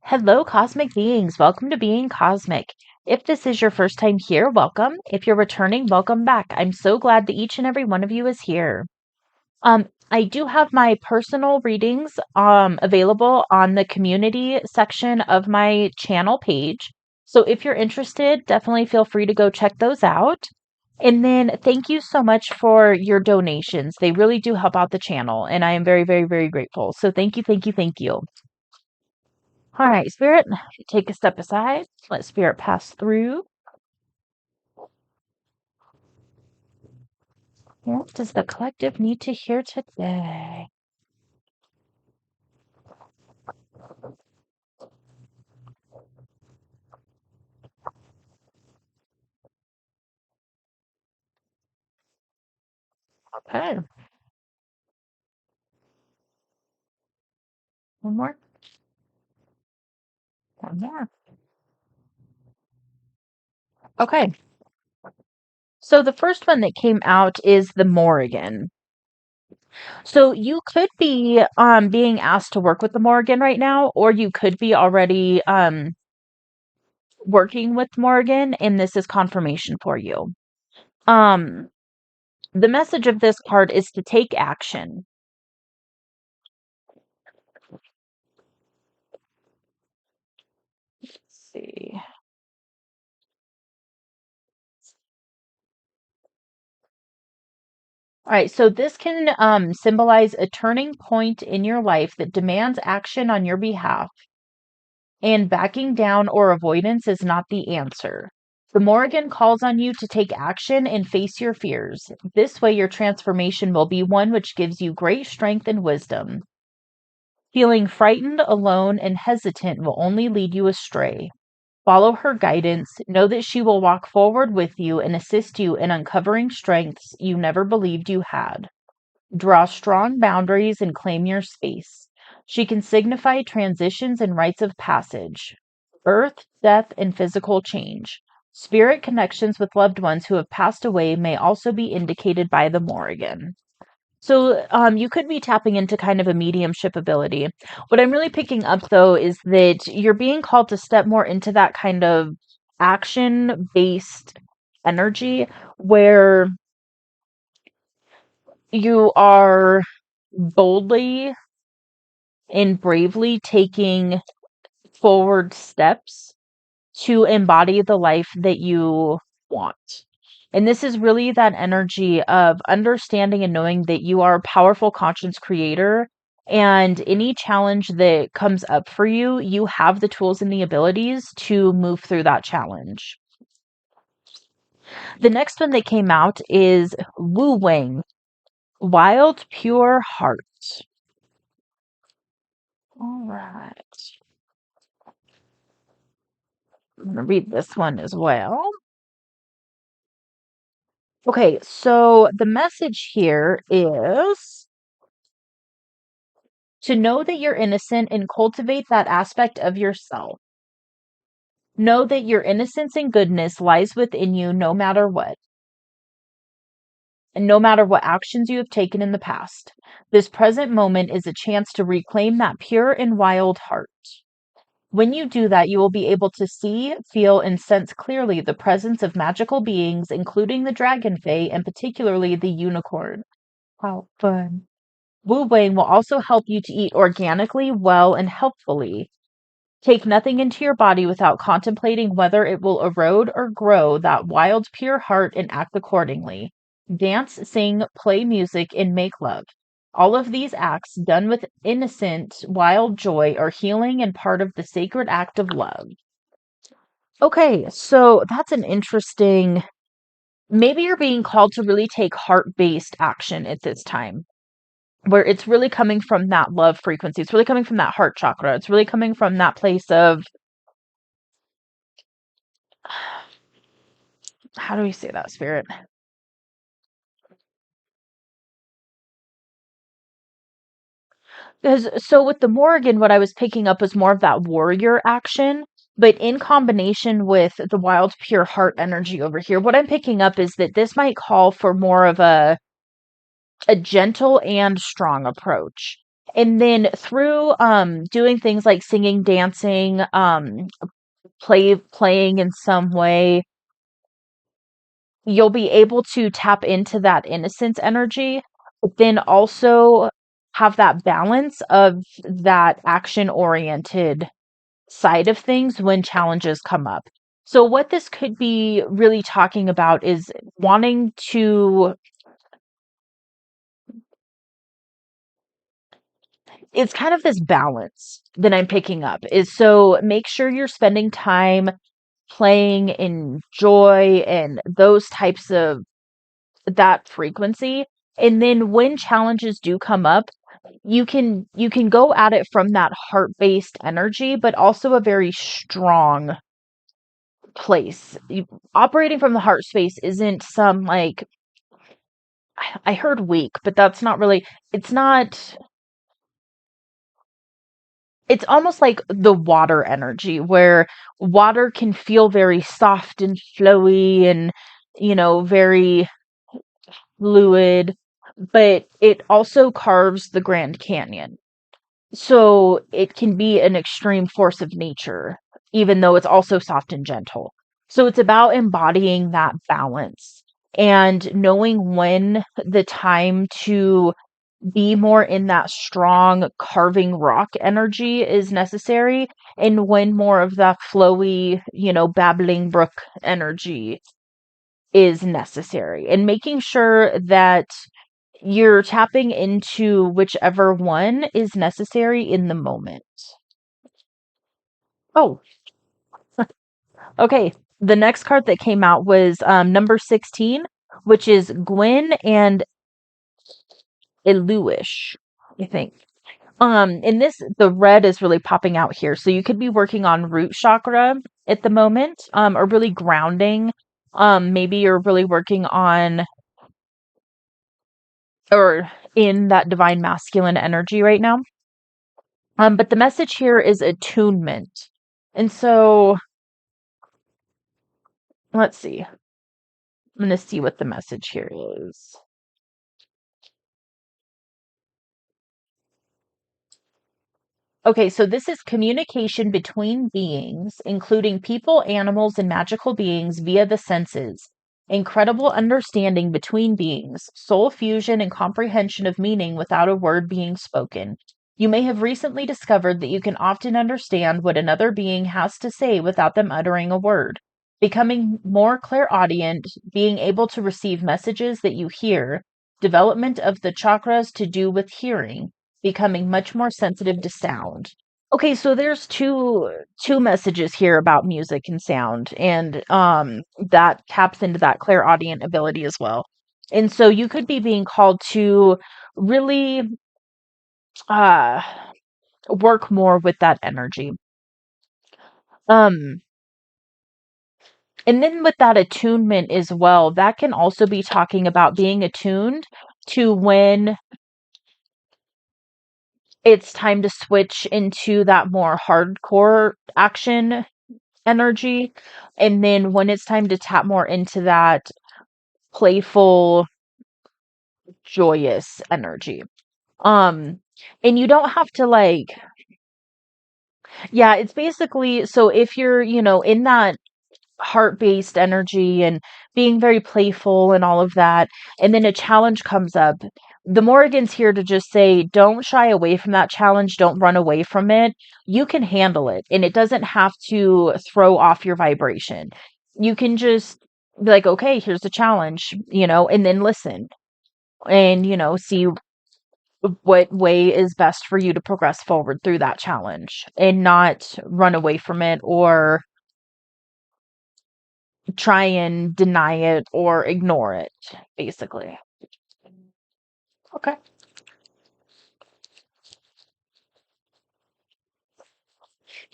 Hello, cosmic beings. Welcome to Being Cosmic. If this is your first time here, welcome. If you're returning, welcome back. I'm so glad that each and every one of you is here. I do have my personal readings available on the community section of my channel page. So if you're interested, definitely feel free to go check those out. And then thank you so much for your donations. They really do help out the channel, and I am very, very, very grateful. So thank you, thank you, thank you. All right, Spirit, take a step aside. Let Spirit pass through. What does the collective need to hear today? Okay, one more, one more. Okay, so the first one that came out is the Morrigan. So you could be being asked to work with the Morrigan right now, or you could be already working with Morrigan, and this is confirmation for you. Um, the message of this card is to take action. Let's see. All right, so this can symbolize a turning point in your life that demands action on your behalf, and backing down or avoidance is not the answer. The Morrigan calls on you to take action and face your fears. This way, your transformation will be one which gives you great strength and wisdom. Feeling frightened, alone, and hesitant will only lead you astray. Follow her guidance. Know that she will walk forward with you and assist you in uncovering strengths you never believed you had. Draw strong boundaries and claim your space. She can signify transitions and rites of passage, birth, death, and physical change. Spirit connections with loved ones who have passed away may also be indicated by the Morrigan. So, you could be tapping into kind of a mediumship ability. What I'm really picking up, though, is that you're being called to step more into that kind of action based energy where you are boldly and bravely taking forward steps to embody the life that you want. And this is really that energy of understanding and knowing that you are a powerful conscience creator. And any challenge that comes up for you, you have the tools and the abilities to move through that challenge. The next one that came out is Wu Wang, Wild Pure Heart. All right. I'm going to read this one as well. Okay, so the message here is to know that you're innocent and cultivate that aspect of yourself. Know that your innocence and goodness lies within you no matter what, and no matter what actions you have taken in the past. This present moment is a chance to reclaim that pure and wild heart. When you do that, you will be able to see, feel, and sense clearly the presence of magical beings, including the Dragonfae and particularly the unicorn. How fun. Wu Wang will also help you to eat organically, well, and healthfully. Take nothing into your body without contemplating whether it will erode or grow that wild, pure heart and act accordingly. Dance, sing, play music, and make love. All of these acts, done with innocent, wild joy, are healing and part of the sacred act of love. Okay, so that's an interesting. Maybe you're being called to really take heart based action at this time, where it's really coming from that love frequency. It's really coming from that heart chakra. It's really coming from that place of, how do we say that, Spirit? Because so with the Morrigan, what I was picking up was more of that warrior action, but in combination with the wild, pure heart energy over here, what I'm picking up is that this might call for more of a gentle and strong approach. And then through doing things like singing, dancing, playing in some way, you'll be able to tap into that innocence energy, but then also have that balance of that action oriented side of things when challenges come up. So, what this could be really talking about is wanting to, it's kind of this balance that I'm picking up. Is so make sure you're spending time playing in joy and those types of that frequency. And then when challenges do come up, you can go at it from that heart-based energy, but also a very strong place. Operating from the heart space isn't some like I heard weak, but that's not really, it's not, it's almost like the water energy where water can feel very soft and flowy and very fluid, but it also carves the Grand Canyon. So it can be an extreme force of nature, even though it's also soft and gentle. So it's about embodying that balance and knowing when the time to be more in that strong carving rock energy is necessary and when more of that flowy, babbling brook energy is necessary. And making sure that you're tapping into whichever one is necessary in the moment. Oh, okay. The next card that came out was number 16, which is Gwen and Eluish, I think. In this, the red is really popping out here. So you could be working on root chakra at the moment, or really grounding. Maybe you're really working on or in that divine masculine energy right now. But the message here is attunement. And so let's see. I'm going to see what the message here is. Okay, so this is communication between beings, including people, animals, and magical beings via the senses. Incredible understanding between beings, soul fusion, and comprehension of meaning without a word being spoken. You may have recently discovered that you can often understand what another being has to say without them uttering a word. Becoming more clairaudient, being able to receive messages that you hear, development of the chakras to do with hearing, becoming much more sensitive to sound. Okay, so there's two messages here about music and sound, and that taps into that clairaudient ability as well. And so you could be being called to really uh work more with that energy. Um and then with that attunement as well, that can also be talking about being attuned to when it's time to switch into that more hardcore action energy, and then when it's time to tap more into that playful, joyous energy. Um, and you don't have to like, yeah, it's basically so if you're, in that heart-based energy and being very playful and all of that, and then a challenge comes up, the Morrigan's here to just say, don't shy away from that challenge, don't run away from it. You can handle it, and it doesn't have to throw off your vibration. You can just be like, okay, here's the challenge, and then listen and, see what way is best for you to progress forward through that challenge and not run away from it or try and deny it or ignore it, basically. Okay.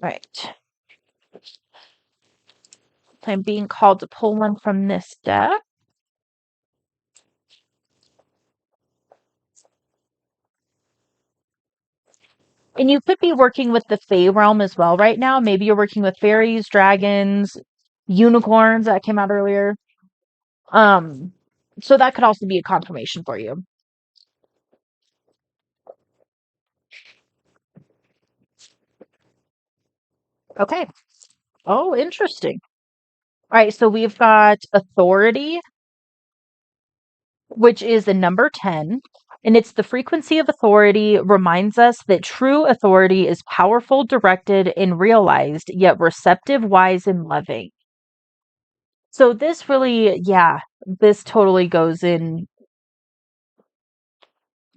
Right. I'm being called to pull one from this deck. And you could be working with the Fae realm as well right now. Maybe you're working with fairies, dragons, unicorns that came out earlier. Um, so that could also be a confirmation for you. Okay. Oh, interesting. All right, so we've got authority, which is the number 10. And it's the frequency of authority reminds us that true authority is powerful, directed, and realized, yet receptive, wise, and loving. So this really, yeah, this totally goes in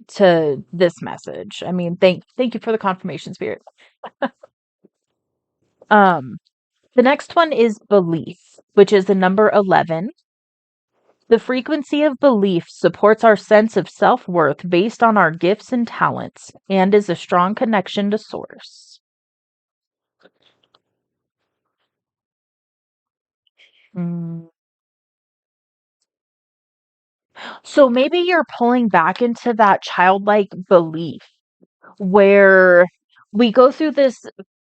to this message. I mean, thank you for the confirmation, spirit. Um, the next one is belief, which is the number 11. The frequency of belief supports our sense of self-worth based on our gifts and talents and is a strong connection to source. Mm. So maybe you're pulling back into that childlike belief where we go through this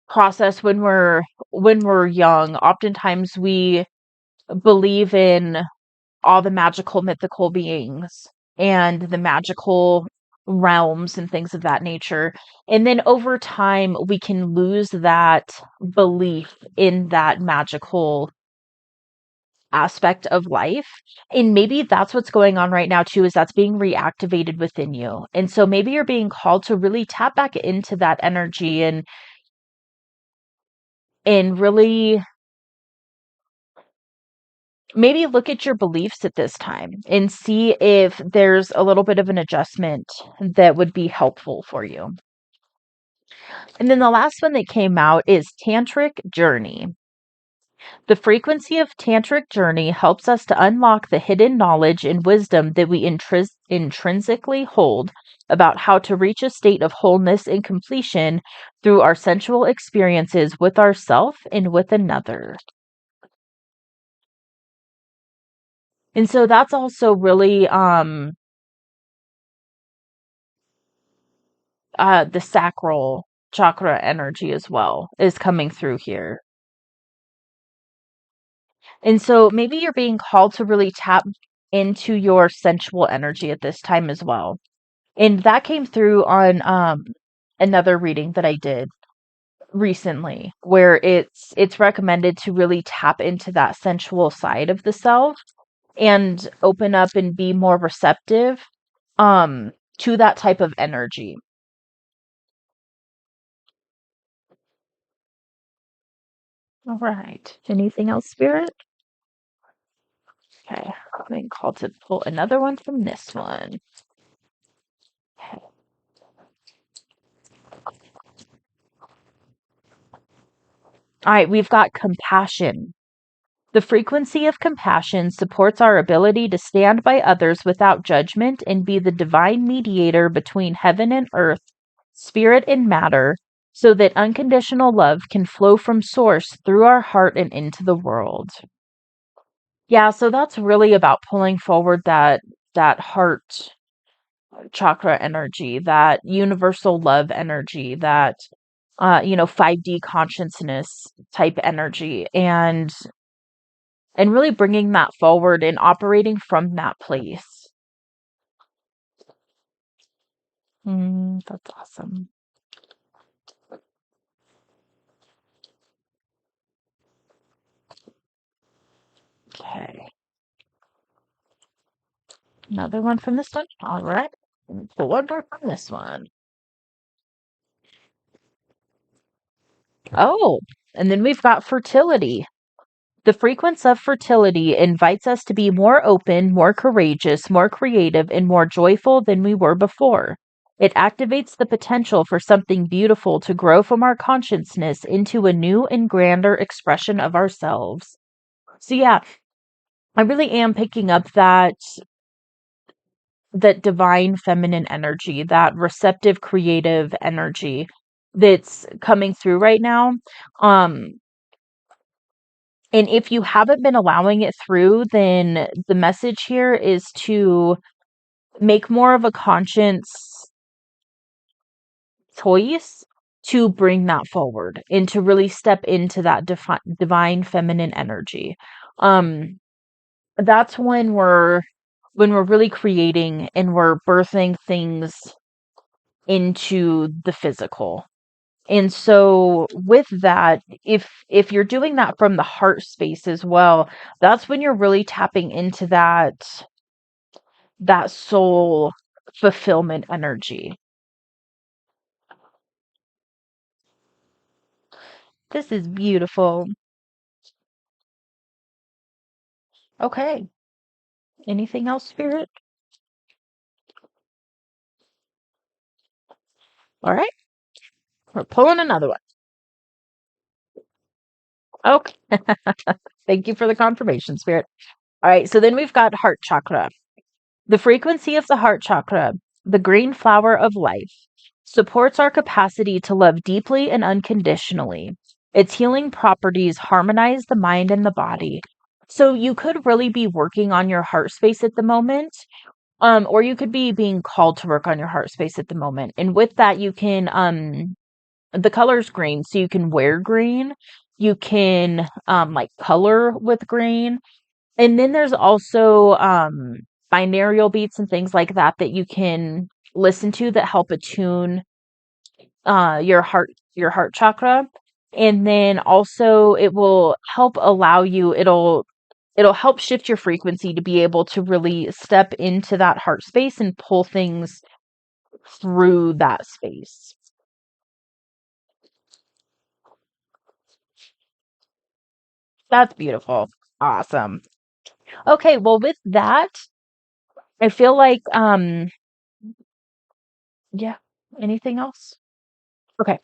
process when we're young. Oftentimes we believe in all the magical mythical beings and the magical realms and things of that nature. And then over time we can lose that belief in that magical aspect of life. And maybe that's what's going on right now too, is that's being reactivated within you. And so maybe you're being called to really tap back into that energy and really maybe look at your beliefs at this time and see if there's a little bit of an adjustment that would be helpful for you. And then the last one that came out is Tantric Journey. The frequency of Tantric Journey helps us to unlock the hidden knowledge and wisdom that we intrinsically hold about how to reach a state of wholeness and completion through our sensual experiences with ourself and with another. And so that's also really the sacral chakra energy as well is coming through here. And so maybe you're being called to really tap into your sensual energy at this time as well. And that came through on another reading that I did recently where it's recommended to really tap into that sensual side of the self and open up and be more receptive to that type of energy. All right. Anything else, Spirit? Okay. I'm being called to pull another one from this one. Okay. All right, we've got compassion. The frequency of compassion supports our ability to stand by others without judgment and be the divine mediator between heaven and earth, spirit and matter, so that unconditional love can flow from source through our heart and into the world. Yeah, so that's really about pulling forward that heart chakra energy, that universal love energy, that 5D consciousness type energy and really bringing that forward and operating from that place. That's awesome. Okay. Another one from this one. All right. Pull one more from this one. Oh, and then we've got fertility. The frequency of fertility invites us to be more open, more courageous, more creative, and more joyful than we were before. It activates the potential for something beautiful to grow from our consciousness into a new and grander expression of ourselves. So yeah, I really am picking up that divine feminine energy, that receptive creative energy that's coming through right now. Um and if you haven't been allowing it through, then the message here is to make more of a conscious choice to bring that forward and to really step into that divine feminine energy. Um that's when we're really creating and we're birthing things into the physical. And so with that, if you're doing that from the heart space as well, that's when you're really tapping into that soul fulfillment energy. This is beautiful. Okay. Anything else, Spirit? All right. We're pulling another one. Okay. Thank you for the confirmation, Spirit. All right. So then we've got heart chakra. The frequency of the heart chakra, the green flower of life, supports our capacity to love deeply and unconditionally. Its healing properties harmonize the mind and the body. So you could really be working on your heart space at the moment, or you could be being called to work on your heart space at the moment. And with that, you can the color's green, so you can wear green. You can like color with green. And then there's also binaural beats and things like that that you can listen to that help attune your heart chakra. And then also it will help allow you, it'll help shift your frequency to be able to really step into that heart space and pull things through that space. That's beautiful. Awesome. Okay, well with that, I feel like yeah, anything else? Okay.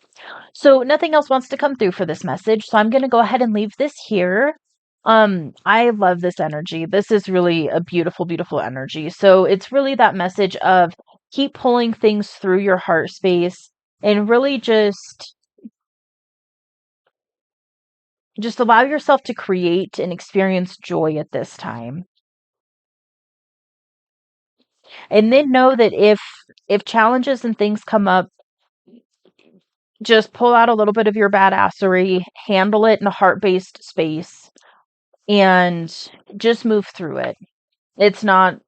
So nothing else wants to come through for this message. So I'm going to go ahead and leave this here. I love this energy. This is really a beautiful, beautiful energy. So it's really that message of keep pulling things through your heart space and really just allow yourself to create and experience joy at this time. And then know that if challenges and things come up, just pull out a little bit of your badassery, handle it in a heart-based space, and just move through it. It's not,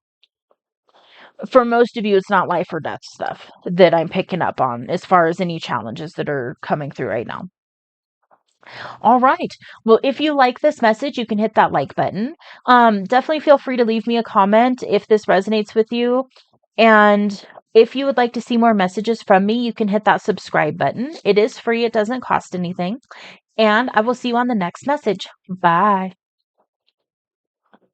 for most of you, it's not life or death stuff that I'm picking up on as far as any challenges that are coming through right now. All right. Well, if you like this message, you can hit that like button. Definitely feel free to leave me a comment if this resonates with you. And if you would like to see more messages from me, you can hit that subscribe button. It is free, it doesn't cost anything. And I will see you on the next message. Bye.